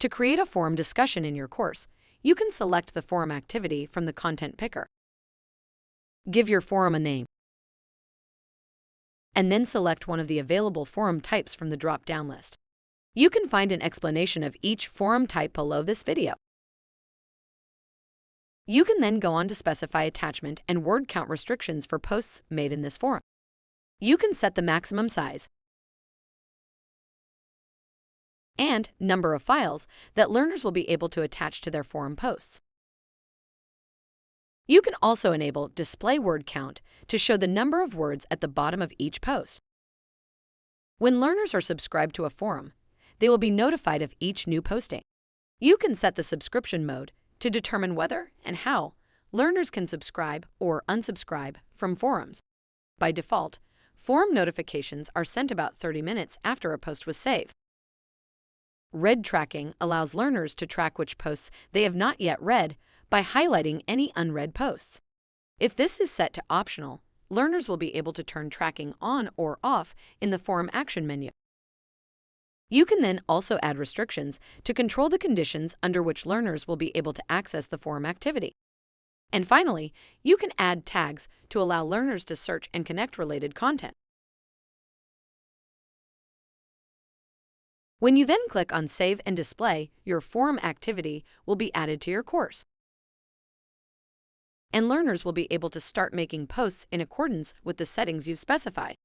To create a forum discussion in your course, you can select the forum activity from the content picker. Give your forum a name, and then select one of the available forum types from the drop-down list. You can find an explanation of each forum type below this video. You can then go on to specify attachment and word count restrictions for posts made in this forum. You can set the maximum size and number of files that learners will be able to attach to their forum posts. You can also enable display word count to show the number of words at the bottom of each post. When learners are subscribed to a forum, they will be notified of each new posting. You can set the subscription mode to determine whether and how learners can subscribe or unsubscribe from forums. By default, forum notifications are sent about 30 minutes after a post was saved. Read tracking allows learners to track which posts they have not yet read by highlighting any unread posts. If this is set to optional, learners will be able to turn tracking on or off in the forum action menu. You can then also add restrictions to control the conditions under which learners will be able to access the forum activity. And finally, you can add tags to allow learners to search and connect related content. When you then click on Save and Display, your forum activity will be added to your course, and learners will be able to start making posts in accordance with the settings you've specified.